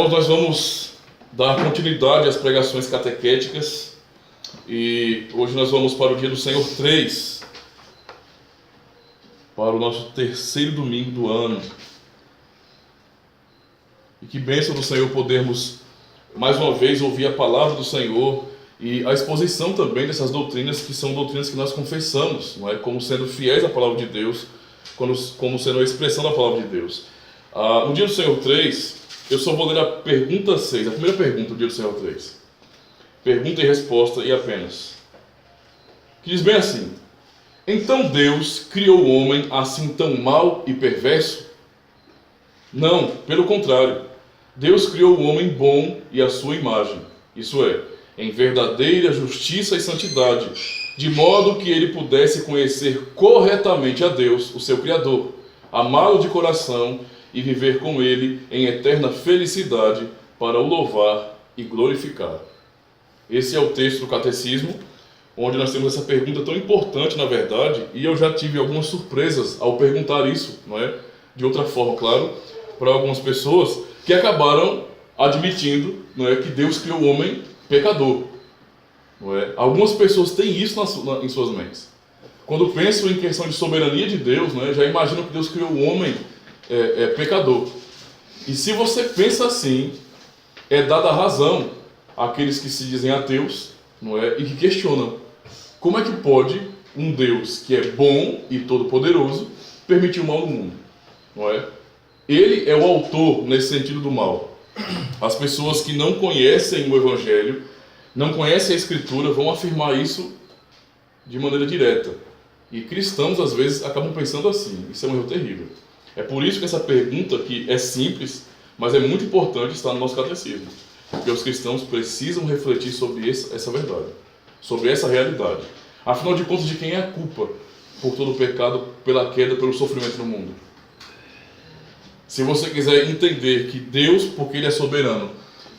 Irmãos, nós vamos dar continuidade às pregações catequéticas e hoje nós vamos para o Dia do Senhor 3, para o nosso terceiro domingo do ano. E que bênção do Senhor podermos mais uma vez ouvir a palavra do Senhor e a exposição também dessas doutrinas que são doutrinas que nós confessamos, não é? Como sendo fiéis à palavra de Deus, como sendo a expressão da palavra de Deus. No Dia do Senhor 3, eu só vou ler a pergunta 6, a primeira pergunta do Dia do Senhor 3. Pergunta e resposta e apenas. Que diz bem assim: então Deus criou o homem assim tão mau e perverso? Não, pelo contrário. Deus criou o homem bom e à sua imagem, isso é, em verdadeira justiça e santidade, de modo que ele pudesse conhecer corretamente a Deus, o seu Criador, amá-lo de coração e viver com ele em eterna felicidade para o louvar e glorificar. Esse é o texto do Catecismo, onde nós temos essa pergunta tão importante, na verdade, e eu já tive algumas surpresas ao perguntar isso, não é? De outra forma, claro, para algumas pessoas que acabaram admitindo, não é, que Deus criou o homem pecador. Não é? Algumas pessoas têm isso em suas mentes. Quando pensam em questão de soberania de Deus, não é, já imaginam que Deus criou o homem pecador. E se você pensa assim, é dada a razão àqueles que se dizem ateus, não é, e que questionam como é que pode um Deus que é bom e todo-poderoso permitir o mal no mundo, não é? Ele é o autor nesse sentido do mal. As pessoas que não conhecem o Evangelho, não conhecem a Escritura, vão afirmar isso de maneira direta. E cristãos, às vezes, acabam pensando assim. Isso é um erro terrível. É por isso que essa pergunta, que é simples, mas é muito importante, está no nosso catecismo. Porque os cristãos precisam refletir sobre essa verdade, sobre essa realidade. Afinal de contas, de quem é a culpa por todo o pecado, pela queda, pelo sofrimento no mundo? Se você quiser entender que Deus, porque Ele é soberano,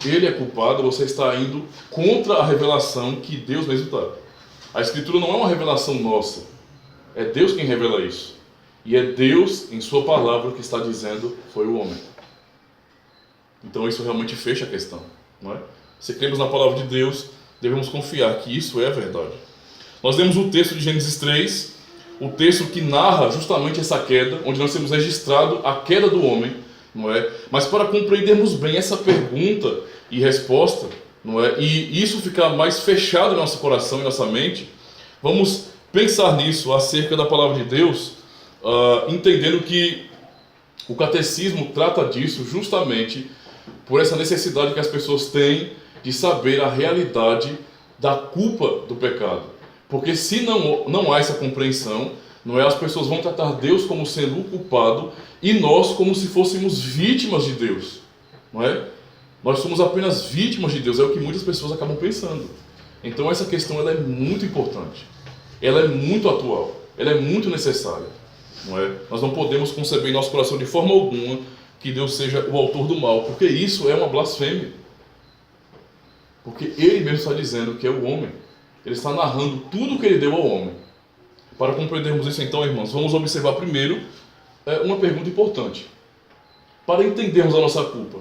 Ele é culpado, você está indo contra a revelação que Deus mesmo dá. A Escritura não é uma revelação nossa. É Deus quem revela isso. E é Deus, em sua palavra, que está dizendo, foi o homem. Então isso realmente fecha a questão, não é? Se cremos na palavra de Deus, devemos confiar que isso é a verdade. Nós lemos o texto de Gênesis 3, o texto que narra justamente essa queda, onde nós temos registrado a queda do homem, não é? Mas para compreendermos bem essa pergunta e resposta, não é? E isso ficar mais fechado em nosso coração e nossa mente, vamos pensar nisso acerca da palavra de Deus, entendendo que o catecismo trata disso justamente por essa necessidade que as pessoas têm de saber a realidade da culpa do pecado. Porque se não há essa compreensão, não é, as pessoas vão tratar Deus como sendo o culpado e nós como se fôssemos vítimas de Deus, não é? Nós somos apenas vítimas de Deus, é o que muitas pessoas acabam pensando. Então essa questão ela é muito importante, ela é muito atual, ela é muito necessária, não é? Nós não podemos conceber em nosso coração de forma alguma que Deus seja o autor do mal, porque isso é uma blasfêmia. Porque Ele mesmo está dizendo que é o homem. Ele está narrando tudo o que Ele deu ao homem. Para compreendermos isso então, irmãos, vamos observar primeiro uma pergunta importante. Para entendermos a nossa culpa,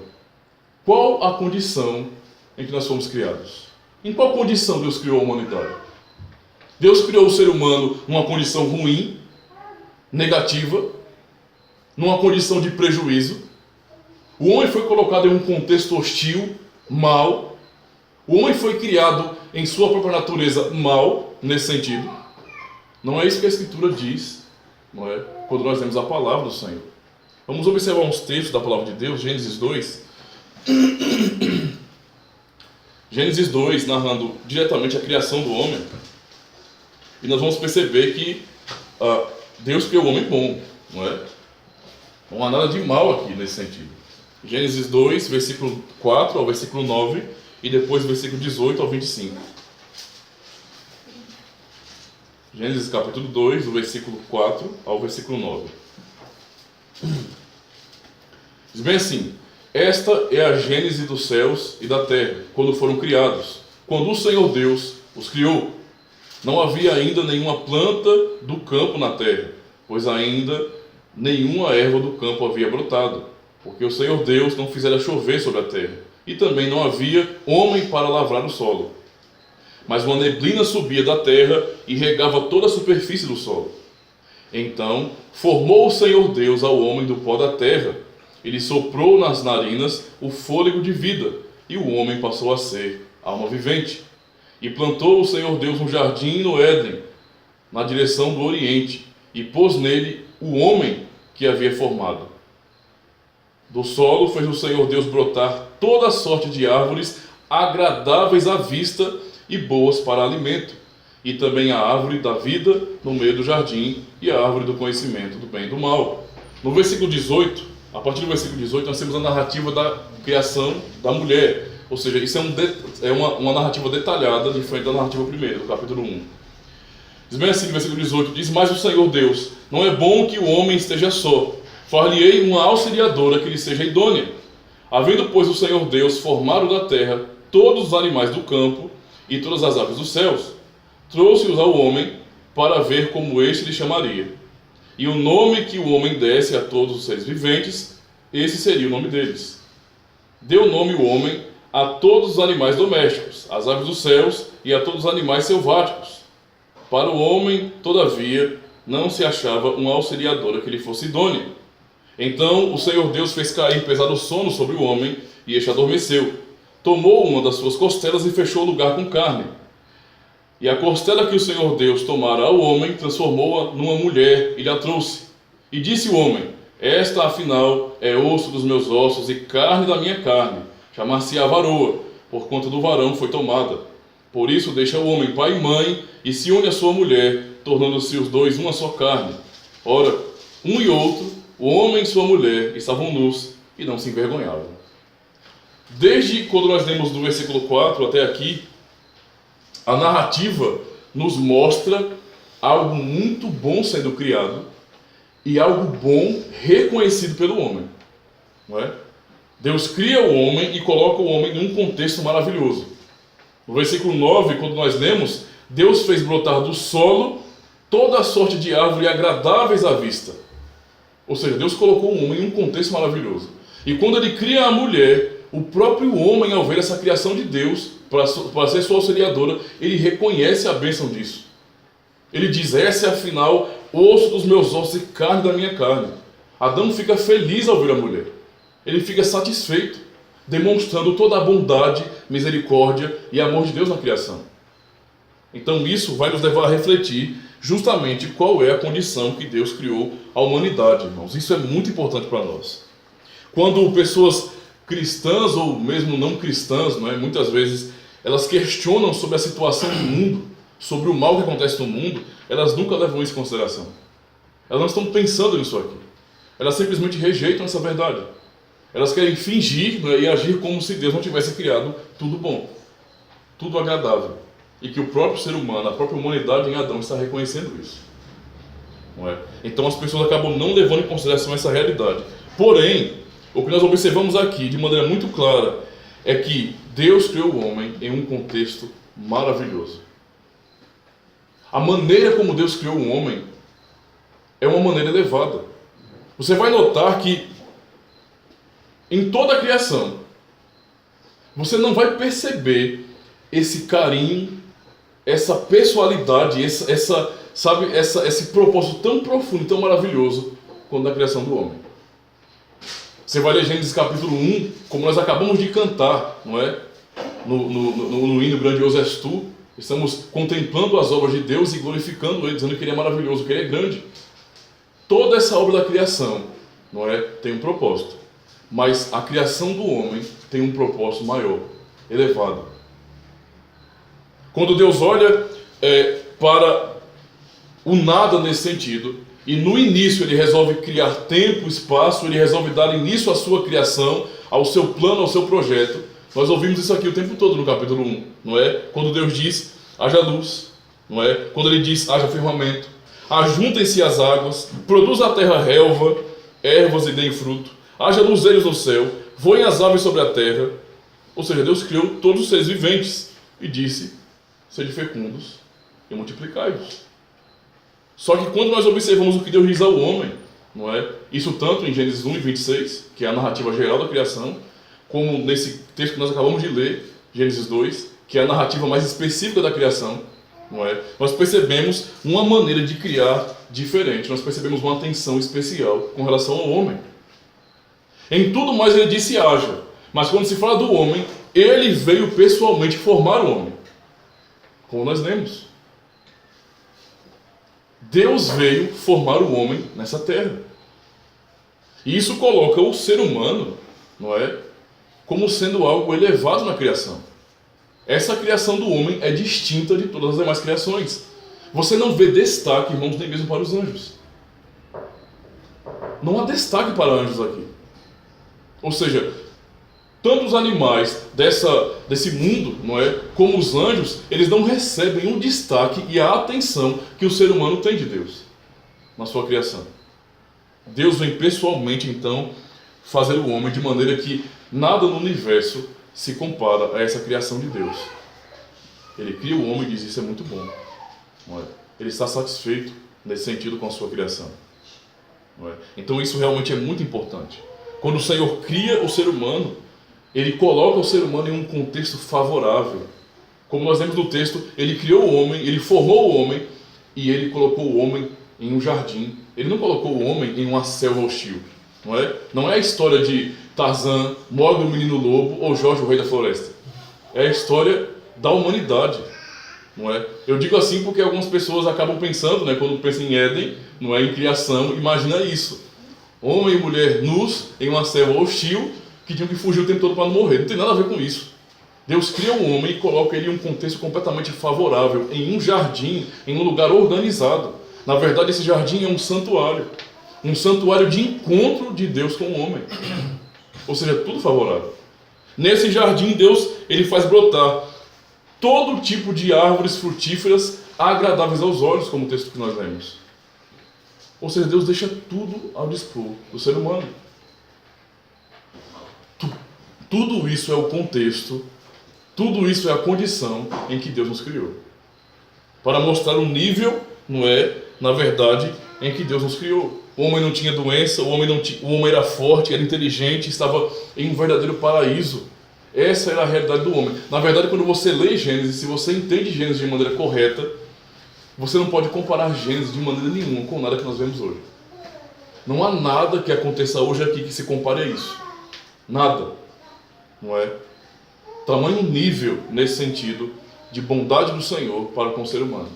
qual a condição em que nós fomos criados? Em qual condição Deus criou a humanidade? Deus criou o ser humano numa condição ruim, negativa, numa condição de prejuízo. O homem foi colocado em um contexto hostil, mau. O homem foi criado em sua própria natureza mal, nesse sentido. Não é isso que a Escritura diz, não é? Quando nós lemos a palavra do Senhor. Vamos observar uns textos da palavra de Deus, Gênesis 2. Gênesis 2, narrando diretamente a criação do homem. E nós vamos perceber que Deus criou o homem bom, não é? Não há nada de mal aqui nesse sentido. Gênesis 2, versículo 4 ao versículo 9, e depois versículo 18 ao 25. Gênesis capítulo 2, do versículo 4 ao versículo 9. Diz bem assim: esta é a gênese dos céus e da terra, quando foram criados. Quando o Senhor Deus os criou, não havia ainda nenhuma planta do campo na terra, pois ainda nenhuma erva do campo havia brotado, porque o Senhor Deus não fizera chover sobre a terra, e também não havia homem para lavrar o solo. Mas uma neblina subia da terra e regava toda a superfície do solo. Então formou o Senhor Deus ao homem do pó da terra, e lhe soprou nas narinas o fôlego de vida, e o homem passou a ser alma vivente. E plantou o Senhor Deus um jardim no Éden, na direção do Oriente, e pôs nele o homem que havia formado. Do solo fez o Senhor Deus brotar toda sorte de árvores agradáveis à vista e boas para alimento, e também a árvore da vida no meio do jardim e a árvore do conhecimento do bem e do mal. No versículo 18, a partir do versículo 18, nós temos a narrativa da criação da mulher. Ou seja, isso é uma narrativa detalhada, diferente da narrativa primeira, do capítulo 1. Diz bem assim, no versículo 18, diz: Mas o Senhor Deus, não é bom que o homem esteja só. Far-lhe-ei uma auxiliadora que lhe seja idônea. Havendo, pois, o Senhor Deus formado da terra todos os animais do campo e todas as aves dos céus, trouxe-os ao homem para ver como este lhe chamaria. E o nome que o homem desse a todos os seres viventes, esse seria o nome deles. Deu nome o homem a todos os animais domésticos, às aves dos céus e a todos os animais selváticos. Para o homem, todavia, não se achava uma auxiliadora que lhe fosse idônea. Então o Senhor Deus fez cair pesado sono sobre o homem, e este adormeceu. Tomou uma das suas costelas e fechou o lugar com carne. E a costela que o Senhor Deus tomara ao homem, transformou-a numa mulher e lhe a trouxe. E disse o homem: Esta, afinal, é osso dos meus ossos e carne da minha carne. Chamar-se-á varoa, por conta do varão foi tomada. Por isso deixa o homem pai e mãe, e se une à sua mulher, tornando-se os dois uma só carne. Ora, um e outro, o homem e sua mulher, estavam nus e não se envergonhavam. Desde quando nós lemos do versículo 4 até aqui, a narrativa nos mostra algo muito bom sendo criado e algo bom reconhecido pelo homem. Não é? Deus cria o homem e coloca o homem em um contexto maravilhoso. No versículo 9, quando nós lemos, Deus fez brotar do solo toda a sorte de árvore agradáveis à vista. Ou seja, Deus colocou o homem em um contexto maravilhoso. E quando ele cria a mulher, o próprio homem, ao ver essa criação de Deus, para ser sua auxiliadora, ele reconhece a bênção disso. Ele diz: Essa é afinal osso dos meus ossos e carne da minha carne. Adão fica feliz ao ver a mulher. Ele fica satisfeito, demonstrando toda a bondade, misericórdia e amor de Deus na criação. Então isso vai nos levar a refletir justamente qual é a condição que Deus criou a humanidade, irmãos. Isso é muito importante para nós. Quando pessoas cristãs ou mesmo não cristãs, não é, muitas vezes elas questionam sobre a situação do mundo, sobre o mal que acontece no mundo, elas nunca levam isso em consideração. Elas não estão pensando nisso aqui. Elas simplesmente rejeitam essa verdade. Elas querem fingir, não é, e agir como se Deus não tivesse criado tudo bom, tudo agradável. E que o próprio ser humano, a própria humanidade em Adão está reconhecendo isso. Não é? Então as pessoas acabam não levando em consideração essa realidade. Porém, o que nós observamos aqui, de maneira muito clara, é que Deus criou o homem em um contexto maravilhoso. A maneira como Deus criou o homem é uma maneira elevada. Você vai notar que em toda a criação, você não vai perceber esse carinho, essa pessoalidade, esse propósito tão profundo, tão maravilhoso, quanto na criação do homem. Você vai ler Gênesis capítulo 1, como nós acabamos de cantar, não é? No hino Grandioso És Tu, estamos contemplando as obras de Deus e glorificando Ele, dizendo que Ele é maravilhoso, que Ele é grande. Toda essa obra da criação, não é? Tem um propósito. Mas a criação do homem tem um propósito maior, elevado. Quando Deus olha para o nada nesse sentido, e no início ele resolve criar tempo, espaço, ele resolve dar início à sua criação, ao seu plano, ao seu projeto. Nós ouvimos isso aqui o tempo todo no capítulo 1, não é? Quando Deus diz, haja luz, não é? Quando ele diz, haja firmamento, ajuntem-se as águas, produza a terra relva, ervas e deem fruto, haja luzeiros no céu, voem as aves sobre a terra. Ou seja, Deus criou todos os seres viventes e disse, sede fecundos e multiplicai-vos. Só que quando nós observamos o que Deus diz ao homem, não é? Isso tanto em Gênesis 1 e 26, que é a narrativa geral da criação, como nesse texto que nós acabamos de ler, Gênesis 2, que é a narrativa mais específica da criação, não é? Nós percebemos uma maneira de criar diferente, nós percebemos uma atenção especial com relação ao homem. Em tudo mais ele disse haja, mas quando se fala do homem, ele veio pessoalmente formar o homem, como nós lemos. Deus veio formar o homem nessa terra. E isso coloca o ser humano, não é, como sendo algo elevado na criação. Essa criação do homem é distinta de todas as demais criações. Você não vê destaque, irmãos, nem mesmo para os anjos. Não há destaque para anjos aqui. Ou seja, tanto os animais desse mundo, não é, como os anjos, eles não recebem o destaque e a atenção que o ser humano tem de Deus na sua criação. Deus vem pessoalmente, então, fazer o homem de maneira que nada no universo se compara a essa criação de Deus. Ele cria o homem e diz: isso é muito bom. Não é? Ele está satisfeito nesse sentido com a sua criação. Não é? Então isso realmente é muito importante. Quando o Senhor cria o ser humano, Ele coloca o ser humano em um contexto favorável. Como nós vemos no texto, Ele criou o homem, Ele formou o homem e Ele colocou o homem em um jardim. Ele não colocou o homem em uma selva hostil. Não é? Não é a história de Tarzan, Mowgli o Menino Lobo ou Jorge o Rei da Floresta. É a história da humanidade. Não é? Eu digo assim porque algumas pessoas acabam pensando, né, quando pensam em Éden, não é, em criação, imagina isso. Homem e mulher nus em uma selva hostil que tinham que fugir o tempo todo para não morrer. Não tem nada a ver com isso. Deus cria um homem e coloca ele em um contexto completamente favorável, em um jardim, em um lugar organizado. Na verdade, esse jardim é um santuário de encontro de Deus com o homem. Ou seja, tudo favorável. Nesse jardim, Deus ele faz brotar todo tipo de árvores frutíferas agradáveis aos olhos, como o texto que nós lemos. Ou seja, Deus deixa tudo ao dispor do ser humano. Tudo isso é o contexto, tudo isso é a condição em que Deus nos criou. Para mostrar o nível, não é, na verdade, em que Deus nos criou. O homem não tinha doença, o homem era forte, era inteligente, estava em um verdadeiro paraíso. Essa era a realidade do homem. Na verdade, quando você lê Gênesis, se você entende Gênesis de maneira correta, você não pode comparar Gênesis de maneira nenhuma com nada que nós vemos hoje. Não há nada que aconteça hoje aqui que se compare a isso. Nada. Não é? Tamanho nível, nesse sentido, de bondade do Senhor para com o ser humano.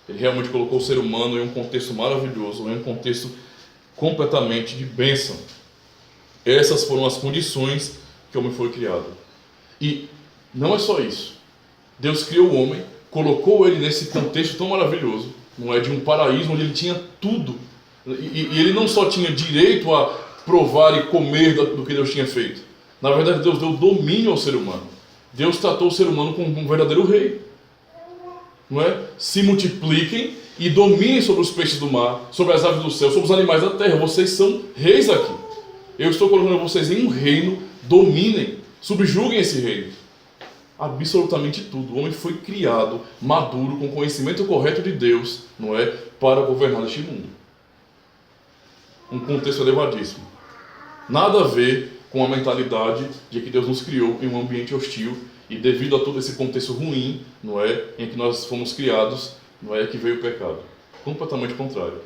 Ele realmente colocou o ser humano em um contexto maravilhoso, em um contexto completamente de bênção. Essas foram as condições que o homem foi criado. E não é só isso. Deus criou o homem, colocou ele nesse contexto tão maravilhoso, não é, de um paraíso onde ele tinha tudo. E ele não só tinha direito a provar e comer do que Deus tinha feito. Na verdade, Deus deu domínio ao ser humano. Deus tratou o ser humano como um verdadeiro rei. Não é? Se multipliquem e dominem sobre os peixes do mar, sobre as aves do céu, sobre os animais da terra. Vocês são reis aqui. Eu estou colocando vocês em um reino, dominem, subjuguem esse reino. Absolutamente tudo. O homem foi criado, maduro, com conhecimento correto de Deus, não é? Para governar este mundo. Um contexto elevadíssimo. Nada a ver com a mentalidade de que Deus nos criou em um ambiente hostil e devido a todo esse contexto ruim, não é, em que nós fomos criados, não é, que veio o pecado. Completamente contrário.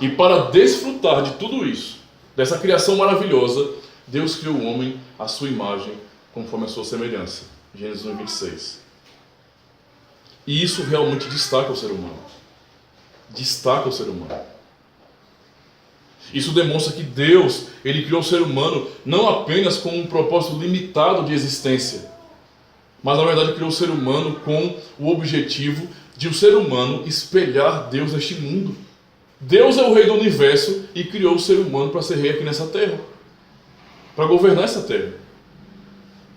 E para desfrutar de tudo isso, dessa criação maravilhosa, Deus criou o homem à sua imagem, conforme a sua semelhança. Gênesis 1, 26. E isso realmente destaca o ser humano. Destaca o ser humano. Isso demonstra que Deus, ele criou o ser humano não apenas com um propósito limitado de existência, mas na verdade criou o ser humano com o objetivo de o ser humano espelhar Deus neste mundo. Deus é o rei do universo e criou o ser humano para ser rei aqui nessa terra, para governar essa terra.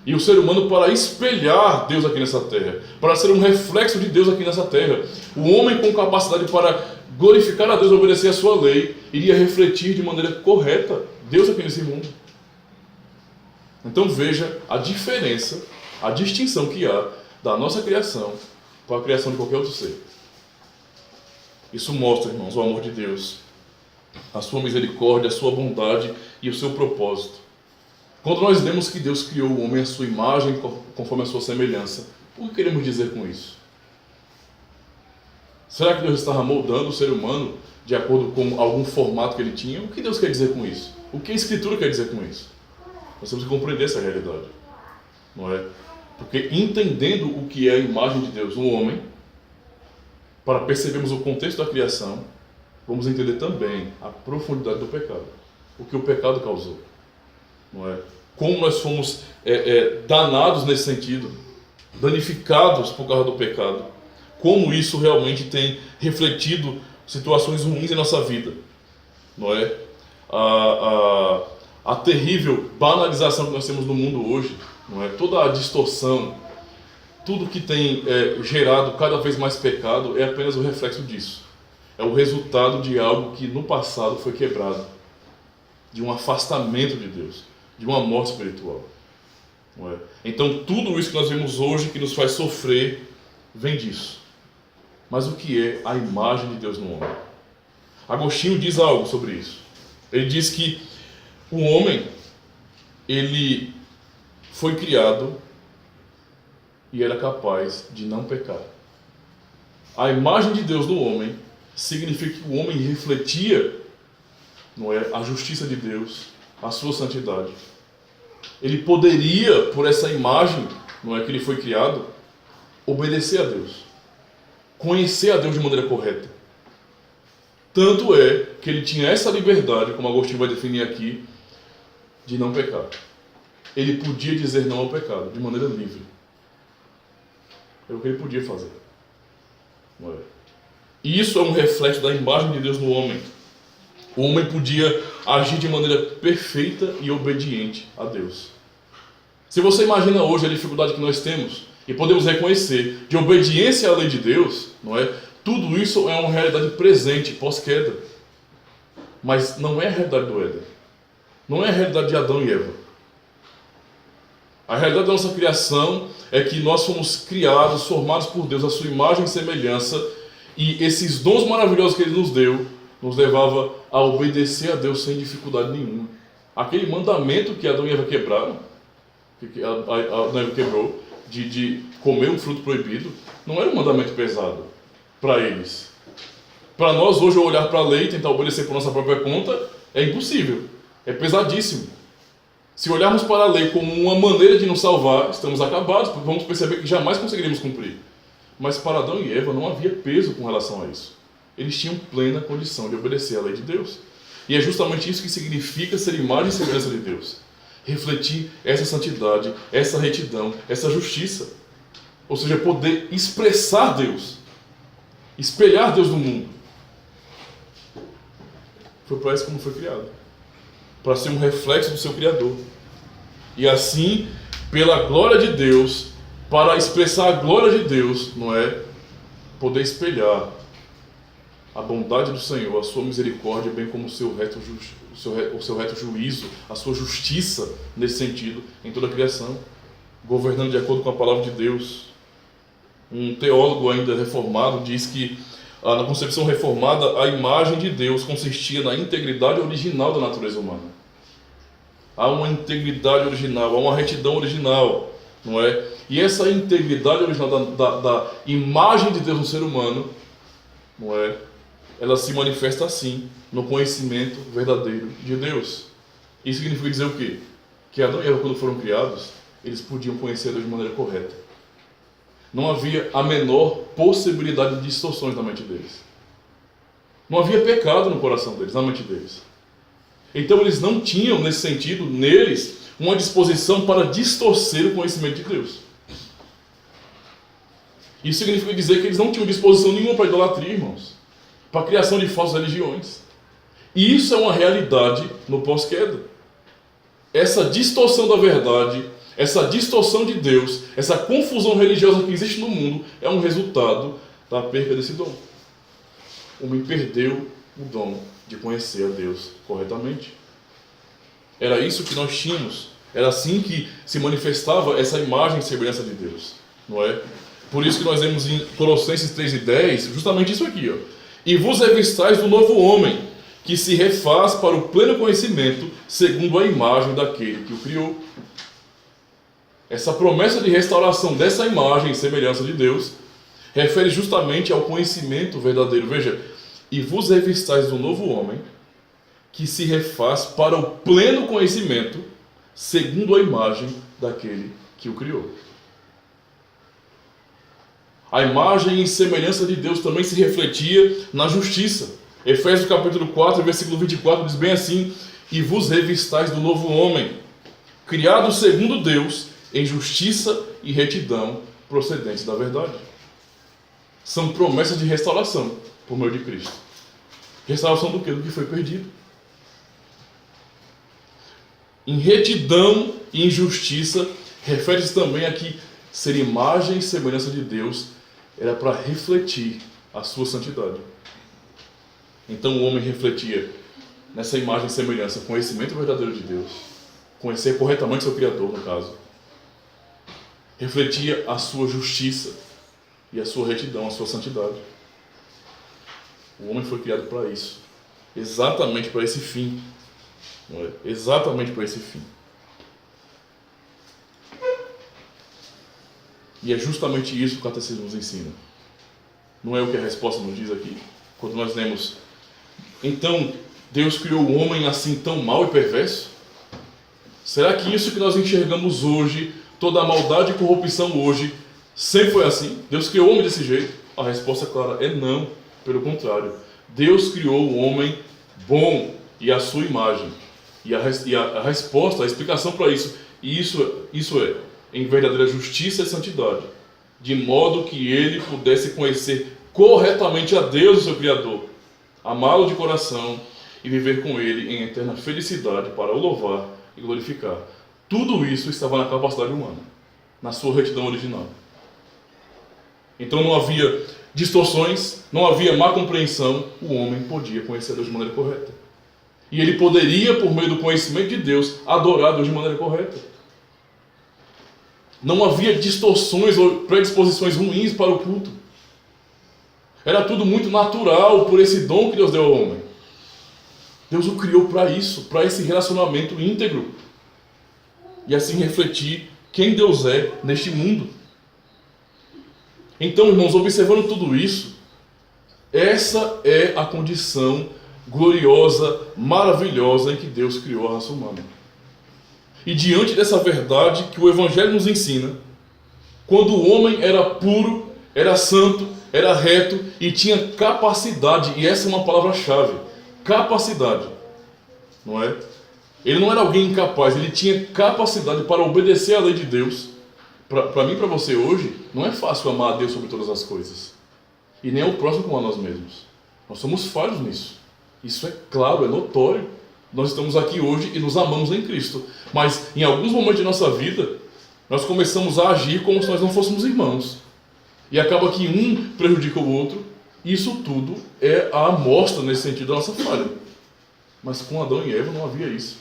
E o ser humano para espelhar Deus aqui nessa terra, para ser um reflexo de Deus aqui nessa terra. O homem com capacidade para glorificar a Deus e obedecer a sua lei, iria refletir de maneira correta Deus aqui nesse mundo. Então veja a diferença, a distinção que há da nossa criação para a criação de qualquer outro ser. Isso mostra, irmãos, o amor de Deus a sua misericórdia, a sua bondade e o seu propósito. Quando nós lemos que Deus criou o homem à sua imagem, conforme a sua semelhança, o que queremos dizer com isso? Será que Deus estava moldando o ser humano de acordo com algum formato que ele tinha? O que Deus quer dizer com isso? O que a Escritura quer dizer com isso? Nós temos que compreender essa realidade, não é? Porque entendendo o que é a imagem de Deus no homem, para percebermos o contexto da criação, vamos entender também a profundidade do pecado, o que o pecado causou, não é? Como nós fomos danados nesse sentido, danificados por causa do pecado, como isso realmente tem refletido situações ruins em nossa vida, não é? A terrível banalização que nós temos no mundo hoje, não é? Toda a distorção, tudo que tem gerado cada vez mais pecado é apenas o reflexo disso. É o resultado de algo que no passado foi quebrado, de um afastamento de Deus, de uma morte espiritual, não é? Então tudo isso que nós vemos hoje, que nos faz sofrer, vem disso. Mas o que é a imagem de Deus no homem? Agostinho diz algo sobre isso. Ele diz que o homem, ele foi criado e era capaz de não pecar. A imagem de Deus no homem significa que o homem refletia, não é, a justiça de Deus, a sua santidade. Ele poderia, por essa imagem, não é, que ele foi criado, obedecer a Deus, conhecer a Deus de maneira correta. Tanto é que ele tinha essa liberdade, como Agostinho vai definir aqui, de não pecar. Ele podia dizer não ao pecado, de maneira livre. É o que ele podia fazer. Não é? E isso é um reflexo da imagem de Deus no homem. O homem podia agir de maneira perfeita e obediente a Deus. Se você imagina hoje a dificuldade que nós temos, e podemos reconhecer, de obediência à lei de Deus, não é? Tudo isso é uma realidade presente, pós-queda. Mas não é a realidade do Éden. Não é a realidade de Adão e Eva. A realidade da nossa criação é que nós fomos criados, formados por Deus, à sua imagem e semelhança, e esses dons maravilhosos que Ele nos deu, nos levava a obedecer a Deus sem dificuldade nenhuma. Aquele mandamento que Adão e Eva quebraram, que Adão e Eva quebrou, de comer um fruto proibido, não era um mandamento pesado para eles. Para nós hoje, olhar para a lei e tentar obedecer por nossa própria conta, é impossível, é pesadíssimo. Se olharmos para a lei como uma maneira de nos salvar, estamos acabados, porque vamos perceber que jamais conseguiremos cumprir. Mas para Adão e Eva não havia peso com relação a isso. Eles tinham plena condição de obedecer à lei de Deus. E é justamente isso que significa ser imagem e semelhança de Deus. Refletir essa santidade, essa retidão, essa justiça. Ou seja, poder expressar Deus, espelhar Deus no mundo. Foi para isso como foi criado. Para ser um reflexo do seu Criador. E assim, pela glória de Deus, para expressar a glória de Deus, não é? Poder espelhar a bondade do Senhor, a sua misericórdia, bem como o seu reto juízo, a sua justiça nesse sentido, em toda a criação, governando de acordo com a palavra de Deus. Um teólogo ainda reformado diz que na concepção reformada a imagem de Deus consistia na integridade original da natureza humana. Há uma integridade original, há uma retidão original, não é? E essa integridade original da imagem de Deus no ser humano, não é? Ela se manifesta assim, no conhecimento verdadeiro de Deus. Isso significa dizer o quê? Que Adão e Eva, quando foram criados, eles podiam conhecer Deus de maneira correta. Não havia a menor possibilidade de distorções na mente deles. Não havia pecado no coração deles, na mente deles. Então eles não tinham, nesse sentido, neles, uma disposição para distorcer o conhecimento de Deus. Isso significa dizer que eles não tinham disposição nenhuma para idolatria, irmãos, para a criação de falsas religiões. E isso é uma realidade no pós-queda. Essa distorção da verdade, essa distorção de Deus, essa confusão religiosa que existe no mundo, é um resultado da perda desse dom. O homem perdeu o dom de conhecer a Deus corretamente. Era isso que nós tínhamos. Era assim que se manifestava essa imagem e semelhança de Deus, não é? Por isso que nós vemos em Colossenses 3:10, justamente isso aqui, ó. E vos revistais do novo homem, que se refaz para o pleno conhecimento, segundo a imagem daquele que o criou. Essa promessa de restauração dessa imagem e semelhança de Deus refere justamente ao conhecimento verdadeiro. Veja, e vos revistais do novo homem, que se refaz para o pleno conhecimento, segundo a imagem daquele que o criou. A imagem e semelhança de Deus também se refletia na justiça. Efésios capítulo 4, versículo 24 diz bem assim: e vos revistais do novo homem, criado segundo Deus, em justiça e retidão procedentes da verdade. São promessas de restauração por meio de Cristo. Restauração do quê? Do que foi perdido. Em retidão e em justiça, refere-se também a que ser imagem e semelhança de Deus era para refletir a sua santidade. Então o homem refletia nessa imagem e semelhança conhecimento verdadeiro de Deus, conhecer corretamente seu Criador, no caso. Refletia a sua justiça e a sua retidão, a sua santidade. O homem foi criado para isso, exatamente para esse fim. Não é? Exatamente para esse fim. E é justamente isso que o Catecismo nos ensina. Não é o que a resposta nos diz aqui? Quando nós lemos: então, Deus criou o homem assim tão mau e perverso? Será que isso que nós enxergamos hoje, toda a maldade e corrupção hoje, sempre foi assim? Deus criou o homem desse jeito? A resposta clara é não. Pelo contrário, Deus criou o homem bom e à sua imagem. E a resposta, a explicação para isso, isso é em verdadeira justiça e santidade, de modo que ele pudesse conhecer corretamente a Deus, o seu Criador, amá-lo de coração e viver com ele em eterna felicidade para o louvar e glorificar. Tudo isso estava na capacidade humana, na sua retidão original. Então não havia distorções, não havia má compreensão, o homem podia conhecer Deus de maneira correta. E ele poderia, por meio do conhecimento de Deus, adorar Deus de maneira correta. Não havia distorções ou predisposições ruins para o culto. Era tudo muito natural por esse dom que Deus deu ao homem. Deus o criou para isso, para esse relacionamento íntegro. E assim refletir quem Deus é neste mundo. Então, irmãos, observando tudo isso, essa é a condição gloriosa, maravilhosa em que Deus criou a raça humana. E diante dessa verdade que o Evangelho nos ensina, quando o homem era puro, era santo, era reto e tinha capacidade, e essa é uma palavra-chave, capacidade, não é? Ele não era alguém incapaz, ele tinha capacidade para obedecer à lei de Deus. Para mim e para você hoje, não é fácil amar a Deus sobre todas as coisas. E nem ao próximo como a nós mesmos. Nós somos falhos nisso. Isso é claro, é notório. Nós estamos aqui hoje e nos amamos em Cristo. Mas em alguns momentos de nossa vida, nós começamos a agir como se nós não fôssemos irmãos. E acaba que um prejudica o outro. E isso tudo é a amostra nesse sentido da nossa falha. Mas com Adão e Eva não havia isso.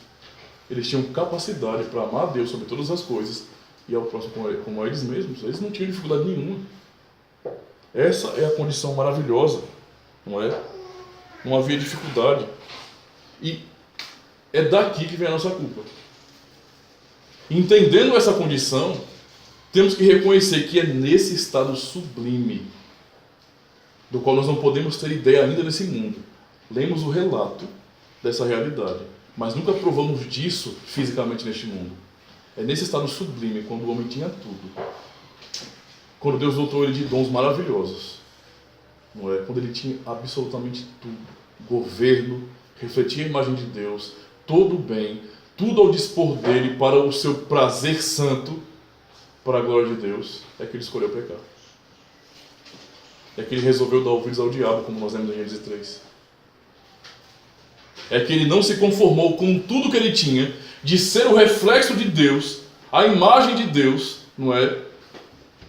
Eles tinham capacidade para amar a Deus sobre todas as coisas e ao próximo como a eles mesmos. Eles não tinham dificuldade nenhuma. Essa é a condição maravilhosa, não é? Não havia dificuldade. E é daqui que vem a nossa culpa. Entendendo essa condição, temos que reconhecer que é nesse estado sublime, do qual nós não podemos ter ideia ainda nesse mundo. Lemos o relato dessa realidade, mas nunca provamos disso fisicamente neste mundo. É nesse estado sublime, quando o homem tinha tudo. Quando Deus dotou ele de dons maravilhosos. Não é? Quando ele tinha absolutamente tudo. Governo, refletia a imagem de Deus, todo o bem, tudo ao dispor dele para o seu prazer santo, para a glória de Deus, é que ele escolheu pecar. É que ele resolveu dar ouvidos ao diabo, como nós lemos em Gênesis 3. É que ele não se conformou com tudo que ele tinha, de ser o reflexo de Deus, a imagem de Deus, não é?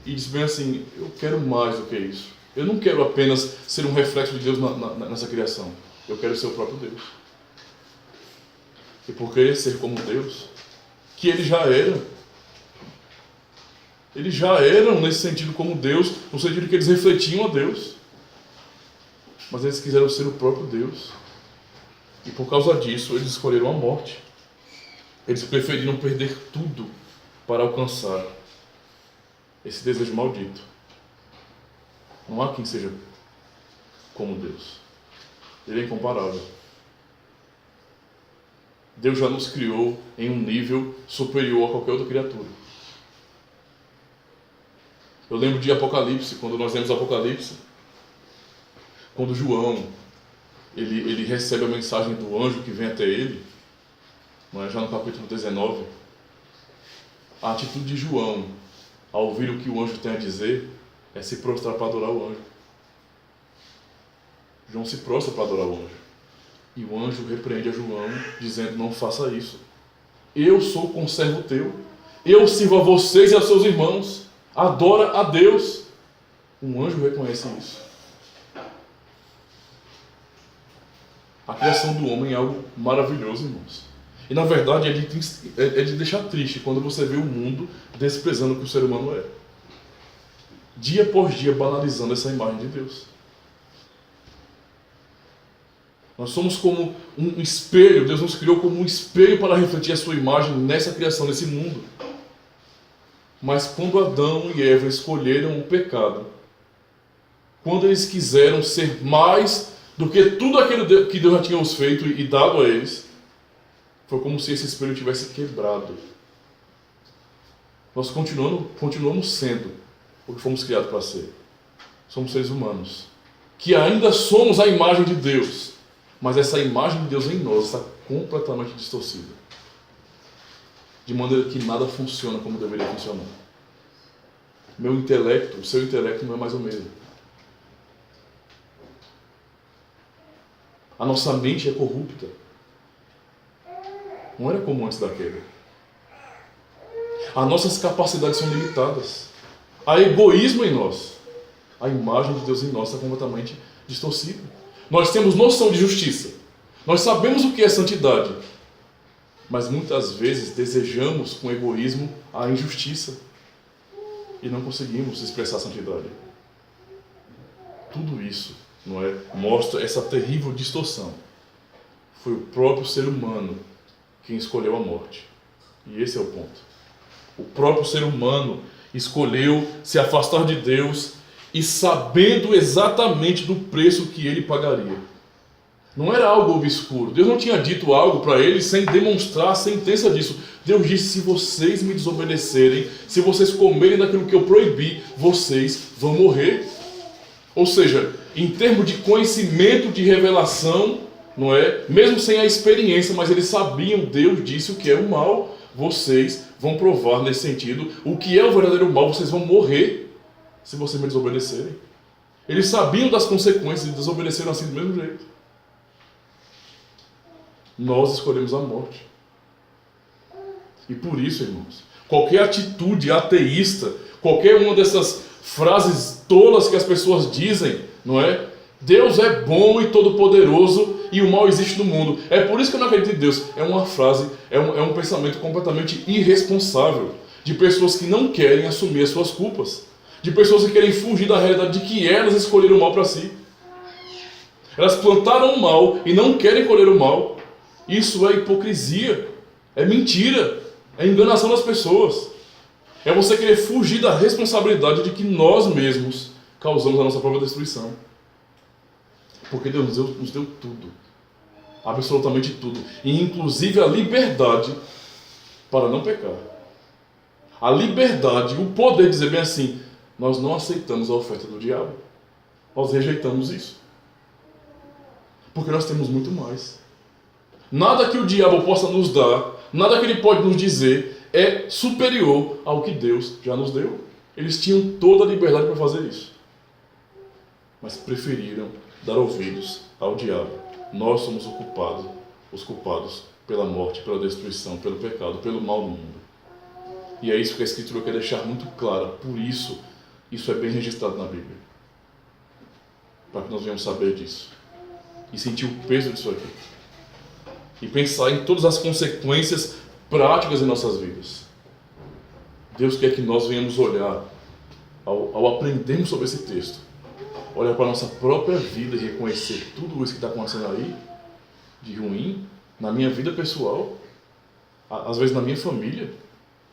E diz bem assim, eu quero mais do que isso. Eu não quero apenas ser um reflexo de Deus nessa criação. Eu quero ser o próprio Deus. E por querer ser como Deus, que ele já era. Eles já eram nesse sentido como Deus, no sentido que eles refletiam a Deus. Mas eles quiseram ser o próprio Deus. E por causa disso, eles escolheram a morte. Eles preferiram perder tudo para alcançar esse desejo maldito. Não há quem seja como Deus. Ele é incomparável. Deus já nos criou em um nível superior a qualquer outra criatura. Eu lembro de Apocalipse, quando nós lemos Apocalipse, quando João ele recebe a mensagem do anjo que vem até ele, não é? Já no capítulo 19, a atitude de João, ao ouvir o que o anjo tem a dizer, é se prostrar para adorar o anjo. João se prostra para adorar o anjo. E o anjo repreende a João, dizendo: não faça isso. Eu sou conservo teu. Eu sirvo a vocês e aos seus irmãos. Adora a Deus. Um anjo reconhece isso. A criação do homem é algo maravilhoso, irmãos. E na verdade é de deixar triste quando você vê o mundo desprezando o que o ser humano é. Dia após dia banalizando essa imagem de Deus. Nós somos como um espelho. Deus nos criou como um espelho para refletir a sua imagem nessa criação, nesse mundo. Mas quando Adão e Eva escolheram o pecado, quando eles quiseram ser mais do que tudo aquilo que Deus já tinha os feito e dado a eles, foi como se esse espelho tivesse quebrado. Nós continuamos sendo o que fomos criados para ser. Somos seres humanos, que ainda somos a imagem de Deus. Mas essa imagem de Deus em nós está completamente distorcida. De maneira que nada funciona como deveria funcionar. Meu intelecto, o seu intelecto não é mais o mesmo. A nossa mente é corrupta. Não era como antes da queda. As nossas capacidades são limitadas. Há egoísmo em nós. A imagem de Deus em nós está completamente distorcida. Nós temos noção de justiça. Nós sabemos o que é santidade. Mas muitas vezes desejamos com egoísmo a injustiça. E não conseguimos expressar a santidade. Tudo isso, não é, mostra essa terrível distorção. Foi o próprio ser humano quem escolheu a morte. E esse é o ponto. O próprio ser humano escolheu se afastar de Deus e sabendo exatamente do preço que ele pagaria. Não era algo obscuro. Deus não tinha dito algo para ele sem demonstrar a sentença disso. Deus disse: se vocês me desobedecerem, se vocês comerem daquilo que eu proibi, vocês vão morrer. Ou seja, em termos de conhecimento, de revelação, não é? Mesmo sem a experiência, mas eles sabiam, Deus disse o que é o mal. Vocês vão provar nesse sentido o que é o verdadeiro mal. Vocês vão morrer se vocês me desobedecerem. Eles sabiam das consequências e desobedeceram assim do mesmo jeito. Nós escolhemos a morte. E por isso, irmãos, qualquer atitude ateísta, qualquer uma dessas frases tolas que as pessoas dizem, não é? Deus é bom e todo-poderoso e o mal existe no mundo. É por isso que eu não acredito em Deus. É uma frase, é um pensamento completamente irresponsável de pessoas que não querem assumir as suas culpas. De pessoas que querem fugir da realidade de que elas escolheram o mal para si. Elas plantaram o mal e não querem colher o mal. Isso é hipocrisia, é mentira, é enganação das pessoas. É você querer fugir da responsabilidade de que nós mesmos causamos a nossa própria destruição. Porque Deus nos deu tudo, absolutamente tudo, e inclusive a liberdade para não pecar. A liberdade, o poder de dizer bem assim: nós não aceitamos a oferta do diabo, nós rejeitamos isso. Porque nós temos muito mais. Nada que o diabo possa nos dar, nada que ele pode nos dizer é superior ao que Deus já nos deu. Eles tinham toda a liberdade para fazer isso. Mas preferiram dar ouvidos ao diabo. Nós somos os culpados pela morte, pela destruição, pelo pecado, pelo mal do mundo. E é isso que a Escritura quer deixar muito clara. Por isso, isso é bem registrado na Bíblia. Para que nós venhamos saber disso. E sentir o peso disso aqui. E pensar em todas as consequências práticas em nossas vidas. Deus quer que nós venhamos olhar, ao aprendermos sobre esse texto, olhar para a nossa própria vida e reconhecer tudo isso que está acontecendo aí de ruim na minha vida pessoal, às vezes na minha família.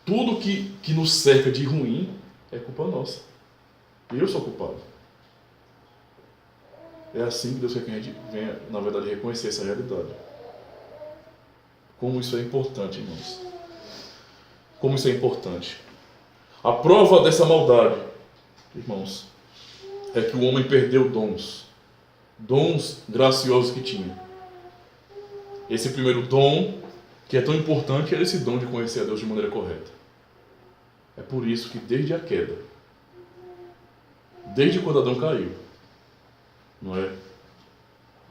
Tudo que nos cerca de ruim é culpa nossa. Eu sou culpado. É assim que Deus quer que a gente venha, na verdade, reconhecer essa realidade. Como isso é importante, irmãos. Como isso é importante. A prova dessa maldade, irmãos, é que o homem perdeu dons graciosos que tinha. Esse primeiro dom, que é tão importante, era esse dom de conhecer a Deus de maneira correta. É por isso que desde a queda, desde quando Adão caiu, não é?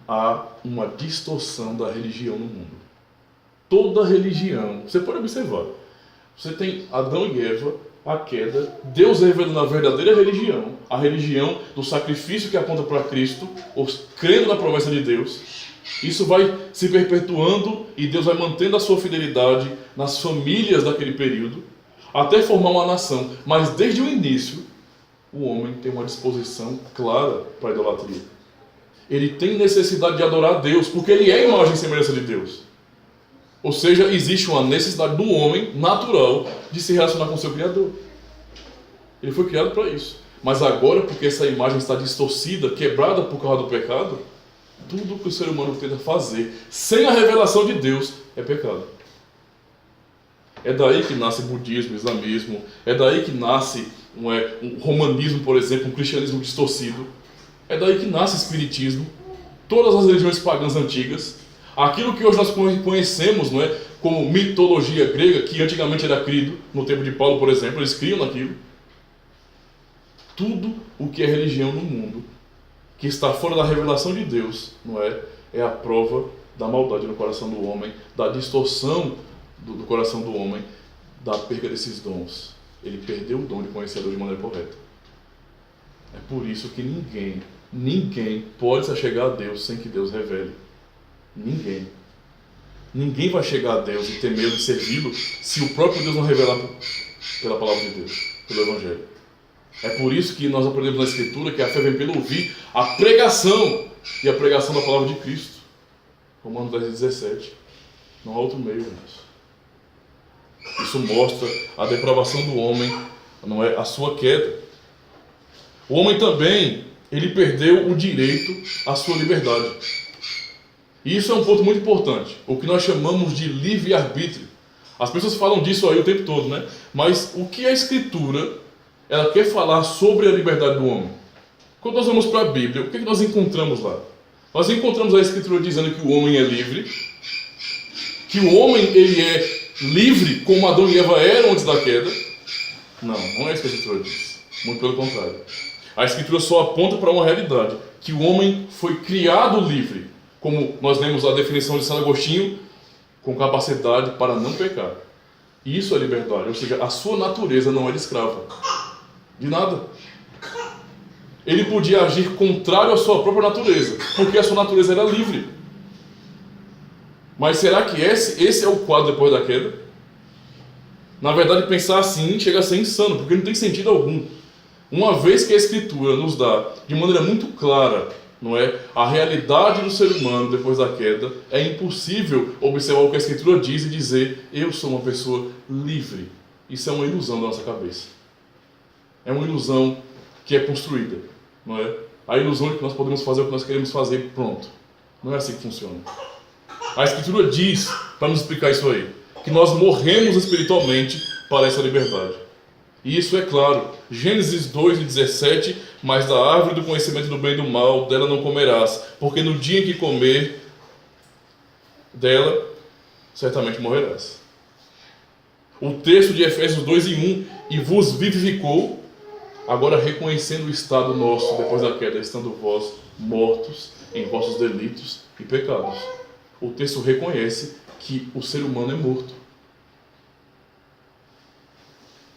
Há uma distorção da religião no mundo. Toda religião, você pode observar, você tem Adão e Eva, a queda, Deus revelando a verdadeira religião, a religião do sacrifício que aponta para Cristo, crendo na promessa de Deus. Isso vai se perpetuando e Deus vai mantendo a sua fidelidade nas famílias daquele período, até formar uma nação. Mas desde o início, o homem tem uma disposição clara para a idolatria. Ele tem necessidade de adorar a Deus, porque ele é a imagem e semelhança de Deus. Ou seja, existe uma necessidade do homem natural de se relacionar com o seu Criador. Ele foi criado para isso. Mas agora, porque essa imagem está distorcida, quebrada por causa do pecado, tudo que o ser humano tenta fazer sem a revelação de Deus é pecado. É daí que nasce budismo, islamismo, é daí que nasce um romanismo, por exemplo, um cristianismo distorcido. É daí que nasce o espiritismo, todas as religiões pagãs antigas. Aquilo que hoje nós conhecemos, não é, como mitologia grega, que antigamente era crido, no tempo de Paulo, por exemplo, eles criam naquilo. Tudo o que é religião no mundo, que está fora da revelação de Deus, não é, é a prova da maldade no coração do homem, da distorção do coração do homem, da perda desses dons. Ele perdeu o dom de conhecer a Deus de maneira correta. É por isso que ninguém pode se chegar a Deus sem que Deus revele. Ninguém. Ninguém vai chegar a Deus e ter medo de servi-lo se o próprio Deus não revelar pela palavra de Deus, pelo Evangelho. É por isso que nós aprendemos na Escritura que a fé vem pelo ouvir a pregação e a pregação da palavra de Cristo. Romanos 10:17. Não há outro meio, irmãos. Isso mostra a depravação do homem, não é, a sua queda. O homem também, ele perdeu o direito à sua liberdade. E isso é um ponto muito importante, o que nós chamamos de livre-arbítrio. As pessoas falam disso aí o tempo todo, né? Mas o que a Escritura, ela quer falar sobre a liberdade do homem? Quando nós vamos para a Bíblia, o que nós encontramos lá? Nós encontramos a Escritura dizendo que o homem é livre, que o homem ele é livre como Adão e Eva eram antes da queda. Não é isso que a Escritura diz. Muito pelo contrário. A Escritura só aponta para uma realidade, que o homem foi criado livre, como nós lemos a definição de Santo Agostinho, com capacidade para não pecar. E isso é liberdade, ou seja, a sua natureza não era escrava de nada. Ele podia agir contrário à sua própria natureza, porque a sua natureza era livre. Mas será que esse é o quadro depois da queda? Na verdade, pensar assim chega a ser insano, porque não tem sentido algum. Uma vez que a Escritura nos dá, de maneira muito clara, não é, a realidade do ser humano depois da queda, é impossível observar o que a Escritura diz e dizer: eu sou uma pessoa livre. Isso é uma ilusão da nossa cabeça. É uma ilusão que é construída, não é? A ilusão de que nós podemos fazer o que nós queremos fazer, pronto. Não é assim que funciona. A Escritura diz, para nos explicar isso aí, que nós morremos espiritualmente para essa liberdade. E isso é claro. Gênesis 2:17, mas da árvore do conhecimento do bem e do mal, dela não comerás, porque no dia em que comer dela, certamente morrerás. O texto de Efésios 2:1, e vos vivificou, agora reconhecendo o estado nosso depois da queda, estando vós mortos em vossos delitos e pecados. O texto reconhece que o ser humano é morto.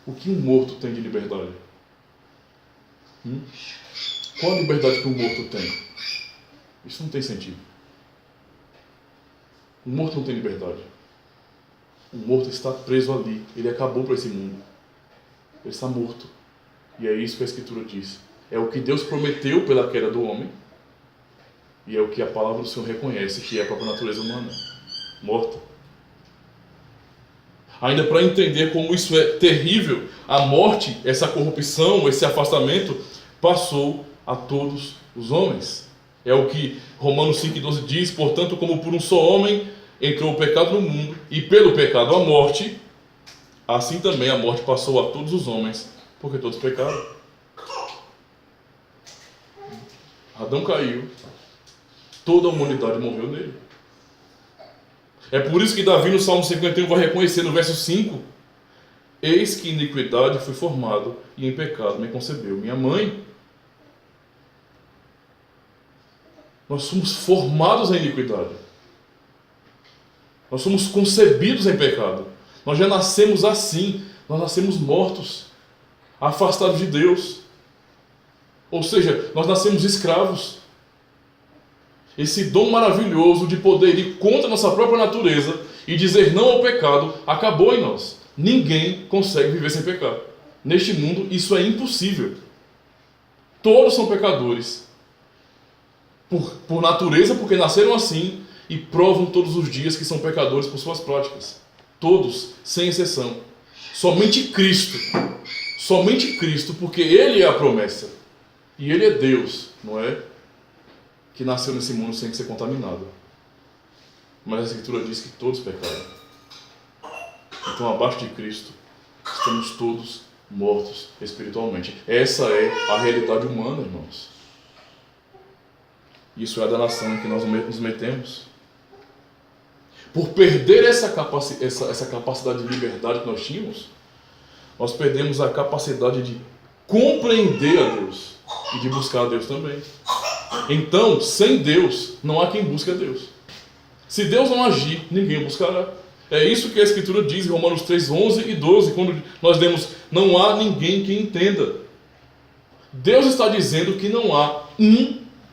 O que um morto tem de liberdade? Qual a liberdade que um morto tem? Isso não tem sentido. Um morto não tem liberdade. O morto está preso ali. Ele acabou para esse mundo. Ele está morto. E é isso que a Escritura diz. É o que Deus prometeu pela queda do homem. E é o que a palavra do Senhor reconhece, que é a própria natureza humana, morta. Ainda para entender como isso é terrível, a morte, essa corrupção, esse afastamento, passou a todos os homens. É o que Romanos 5,12 diz: portanto, como por um só homem entrou o pecado no mundo, e pelo pecado a morte, assim também a morte passou a todos os homens, porque todos pecaram. Adão caiu, toda a humanidade morreu nele. É por isso que Davi no Salmo 51 vai reconhecer no verso 5: eis que iniquidade fui formado, e em pecado me concebeu minha mãe. Nós somos formados em iniquidade. Nós somos concebidos em pecado. Nós já nascemos assim. Nós nascemos mortos, afastados de Deus. Ou seja, nós nascemos escravos. Esse dom maravilhoso de poder ir contra a nossa própria natureza e dizer não ao pecado acabou em nós. Ninguém consegue viver sem pecar. Neste mundo isso é impossível. Todos são pecadores. Por natureza, porque nasceram assim, e provam todos os dias que são pecadores por suas práticas. Todos, sem exceção. Somente Cristo, porque Ele é a promessa. E Ele é Deus, não é? Que nasceu nesse mundo sem ser contaminado. Mas a Escritura diz que todos pecaram. Então, abaixo de Cristo, estamos todos mortos espiritualmente. Essa é a realidade humana, irmãos. Isso é a danação em que nós nos metemos. Por perder essa capacidade de liberdade que nós tínhamos, nós perdemos a capacidade de compreender a Deus e de buscar a Deus também. Então, sem Deus, não há quem busque a Deus. Se Deus não agir, ninguém buscará. É isso que a Escritura diz em Romanos 3, 11 e 12, quando nós lemos: não há ninguém que entenda. Deus está dizendo que não há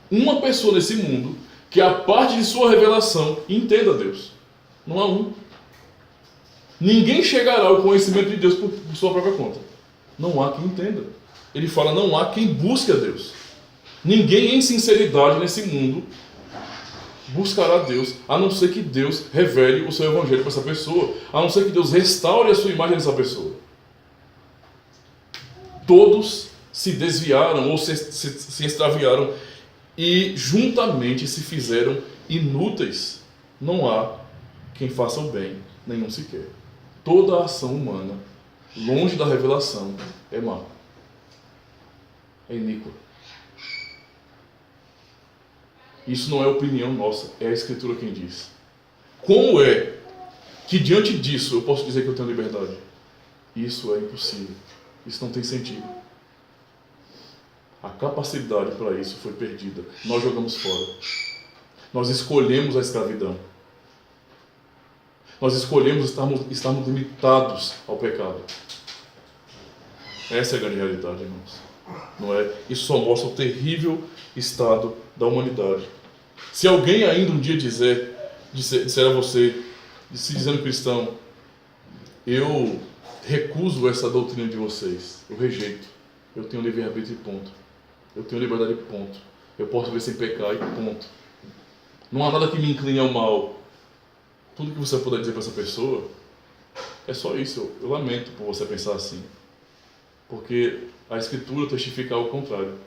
uma pessoa nesse mundo que, a parte de sua revelação, entenda Deus. Não há um. Ninguém chegará ao conhecimento de Deus por sua própria conta. Não há quem entenda. Ele fala: não há quem busque a Deus. Ninguém em sinceridade nesse mundo buscará Deus, a não ser que Deus revele o seu evangelho para essa pessoa, a não ser que Deus restaure a sua imagem dessa pessoa. Todos se desviaram ou se extraviaram e juntamente se fizeram inúteis. Não há quem faça o bem, nenhum sequer. Toda a ação humana, longe da revelação, é má, é iníqua. Isso não é opinião nossa, é a Escritura quem diz. Como é que diante disso eu posso dizer que eu tenho liberdade? Isso é impossível. Isso não tem sentido. A capacidade para isso foi perdida. Nós jogamos fora. Nós escolhemos a escravidão. Nós escolhemos estarmos limitados ao pecado. Essa é a grande realidade, irmãos. Não é? Isso só mostra o terrível estado da humanidade. Se alguém ainda um dia disser a você, se dizendo cristão: eu recuso essa doutrina de vocês, eu rejeito, eu tenho livre-arbítrio e ponto, eu tenho liberdade e ponto, eu posso viver sem pecar e ponto, não há nada que me incline ao mal, tudo que você puder dizer para essa pessoa é só isso. Eu lamento por você pensar assim, porque a Escritura testifica o contrário.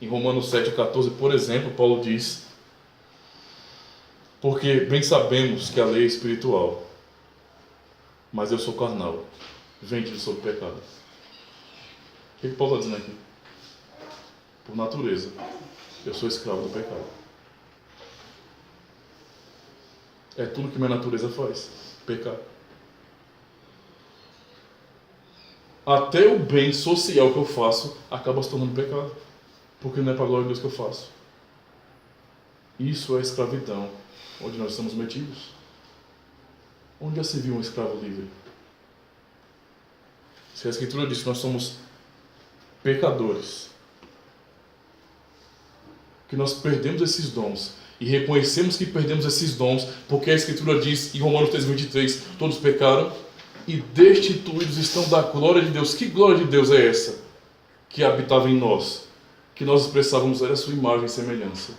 Em Romanos 7,14, por exemplo, Paulo diz: porque bem sabemos que a lei é espiritual, mas eu sou carnal, vendido sob o pecado. O que Paulo está dizendo aqui? Por natureza, eu sou escravo do pecado. É tudo que minha natureza faz, pecar. Até o bem social que eu faço acaba se tornando pecado, porque não é para a glória de Deus que eu faço. Isso é escravidão, onde nós estamos metidos. Onde já se viu um escravo livre? Se a Escritura diz que nós somos pecadores, que nós perdemos esses dons, e reconhecemos que perdemos esses dons, porque a Escritura diz em Romanos 3,23, todos pecaram e destituídos estão da glória de Deus. Que glória de Deus é essa que habitava em nós? Que nós expressávamos era a sua imagem e semelhança.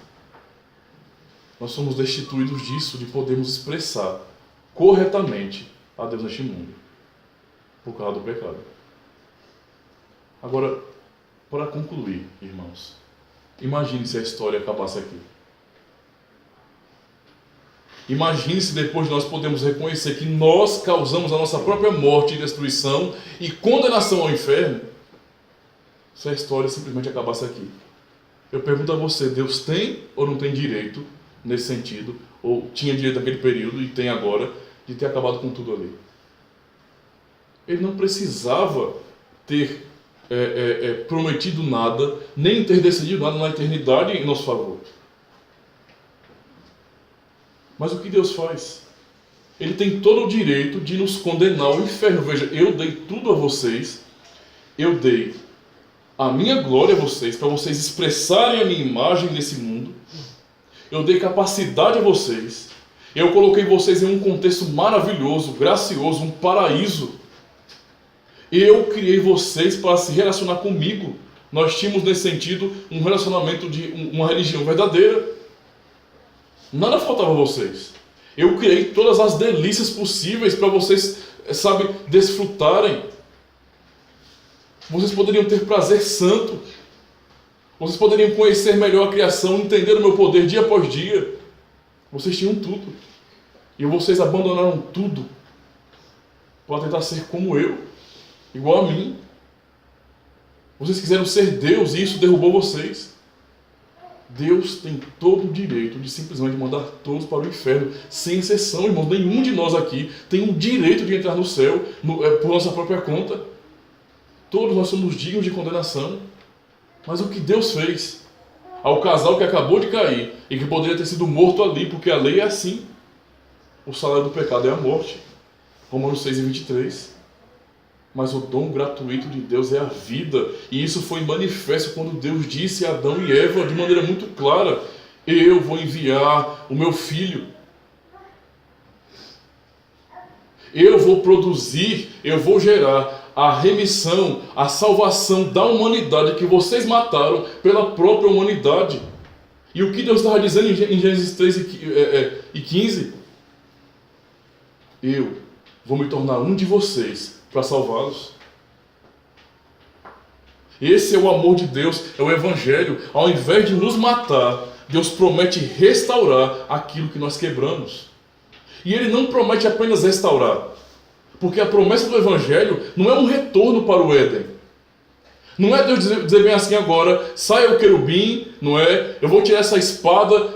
nós somos destituídos disso, de podermos expressar corretamente a Deus neste mundo, por causa do pecado. Agora, para concluir, irmãos, imagine se a história acabasse aqui. Imagine se depois nós podemos reconhecer que nós causamos a nossa própria morte e destruição e condenação ao inferno, se a história simplesmente acabasse aqui. Eu pergunto a você, Deus tem ou não tem direito nesse sentido, ou tinha direito naquele período e tem agora, de ter acabado com tudo ali? Ele não precisava ter prometido nada, nem ter decidido nada na eternidade em nosso favor. Mas o que Deus faz? Ele tem todo o direito de nos condenar ao inferno. Veja, eu dei tudo a vocês, eu dei a minha glória a vocês, para vocês expressarem a minha imagem nesse mundo, eu dei capacidade a vocês, eu coloquei vocês em um contexto maravilhoso, gracioso, um paraíso. Eu criei vocês para se relacionar comigo. Nós tínhamos, nesse sentido, um relacionamento de uma religião verdadeira. Nada faltava a vocês. Eu criei todas as delícias possíveis para vocês, desfrutarem. Vocês poderiam ter prazer santo. Vocês poderiam conhecer melhor a criação, entender o meu poder dia após dia. Vocês tinham tudo. E vocês abandonaram tudo para tentar ser como eu, igual a mim. Vocês quiseram ser Deus e isso derrubou vocês. Deus tem todo o direito de simplesmente mandar todos para o inferno, sem exceção, irmãos. Nenhum de nós aqui tem o direito de entrar no céu por nossa própria conta. Todos nós somos dignos de condenação. Mas o que Deus fez ao casal que acabou de cair e que poderia ter sido morto ali, porque a lei é assim. O salário do pecado é a morte. Romanos 6:23. Mas o dom gratuito de Deus é a vida. E isso foi manifesto quando Deus disse a Adão e Eva de maneira muito clara: eu vou enviar o meu filho. Eu vou produzir, eu vou gerar a remissão, a salvação da humanidade que vocês mataram pela própria humanidade. E o que Deus estava dizendo em Gênesis 3:15? Eu vou me tornar um de vocês para salvá-los. Esse é o amor de Deus, é o Evangelho. Ao invés de nos matar, Deus promete restaurar aquilo que nós quebramos. E Ele não promete apenas restaurar, porque a promessa do Evangelho não é um retorno para o Éden. Não é Deus dizer bem assim agora, saia o querubim, não é? Eu vou tirar essa espada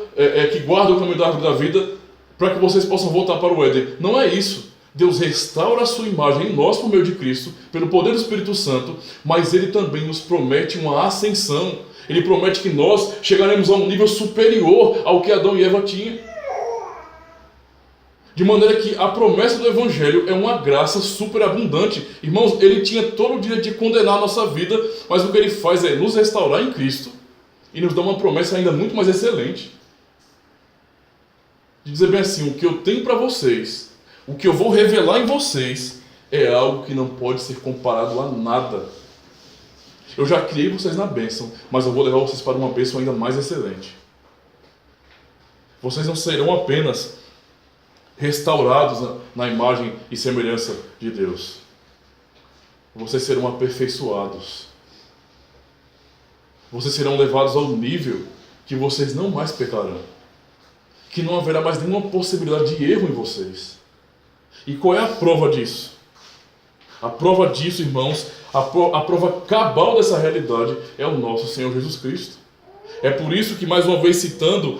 que guarda o caminho da árvore da vida, para que vocês possam voltar para o Éden. Não é isso. Deus restaura a sua imagem em nós por meio de Cristo, pelo poder do Espírito Santo, mas Ele também nos promete uma ascensão. Ele promete que nós chegaremos a um nível superior ao que Adão e Eva tinham. De maneira que a promessa do Evangelho é uma graça superabundante. Irmãos, Ele tinha todo o direito de condenar a nossa vida, mas o que Ele faz é nos restaurar em Cristo e nos dar uma promessa ainda muito mais excelente. De dizer bem assim, o que eu tenho para vocês, o que eu vou revelar em vocês, é algo que não pode ser comparado a nada. Eu já criei vocês na bênção, mas eu vou levar vocês para uma bênção ainda mais excelente. Vocês não serão apenas restaurados na imagem e semelhança de Deus. Vocês serão aperfeiçoados. Vocês serão levados ao nível que vocês não mais pecarão. Que não haverá mais nenhuma possibilidade de erro em vocês. E qual é a prova disso? A prova disso, irmãos, a prova cabal dessa realidade é o nosso Senhor Jesus Cristo. É por isso que, mais uma vez citando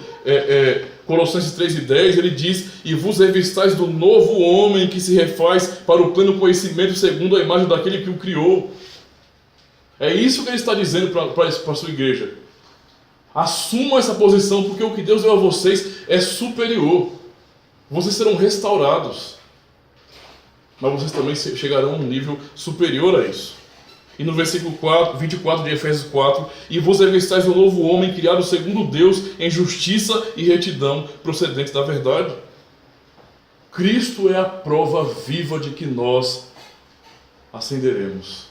Colossenses 3:10, ele diz: e vos revistais do novo homem que se refaz para o pleno conhecimento segundo a imagem daquele que o criou. É isso que ele está dizendo para a sua igreja. Assumam essa posição, porque o que Deus deu a vocês é superior. Vocês serão restaurados, mas vocês também chegarão a um nível superior a isso. E no versículo 24 de Efésios 4, e vos revistais do novo homem, criado segundo Deus, em justiça e retidão, procedente da verdade. Cristo é a prova viva de que nós ascenderemos,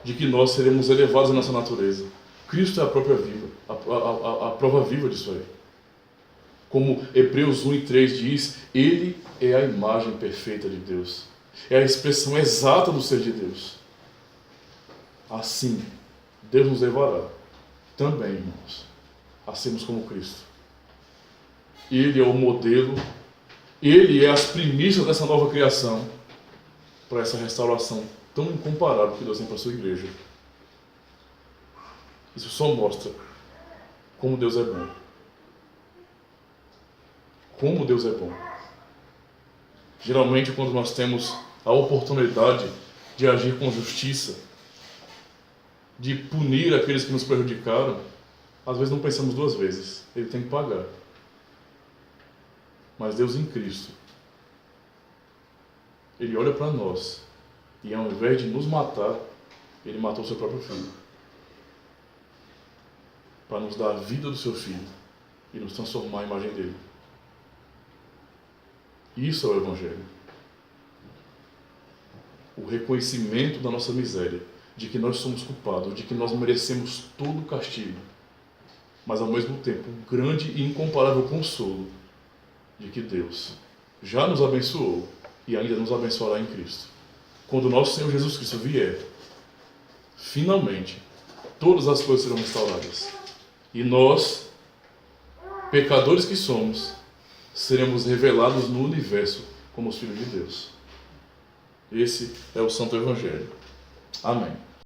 de que nós seremos elevados em nossa natureza. Cristo é a própria viva, a prova viva disso aí. Como Hebreus 1 e 3 diz, Ele é a imagem perfeita de Deus. É a expressão exata do ser de Deus. Assim, Deus nos levará também, irmãos, a sermos como Cristo. Ele é o modelo, Ele é as primícias dessa nova criação, para essa restauração tão incomparável que Deus tem para a sua igreja. Isso só mostra como Deus é bom. Como Deus é bom. Geralmente, quando nós temos a oportunidade de agir com justiça, de punir aqueles que nos prejudicaram, às vezes não pensamos duas vezes. Ele tem que pagar. Mas Deus em Cristo, Ele olha para nós e ao invés de nos matar, Ele matou o seu próprio filho. Para nos dar a vida do seu filho e nos transformar à imagem dele. Isso é o Evangelho. O reconhecimento da nossa miséria, de que nós somos culpados, de que nós merecemos todo o castigo, mas ao mesmo tempo um grande e incomparável consolo de que Deus já nos abençoou e ainda nos abençoará em Cristo. Quando o nosso Senhor Jesus Cristo vier, finalmente, todas as coisas serão restauradas. E nós, pecadores que somos, seremos revelados no universo como os filhos de Deus. Esse é o Santo Evangelho. Amém.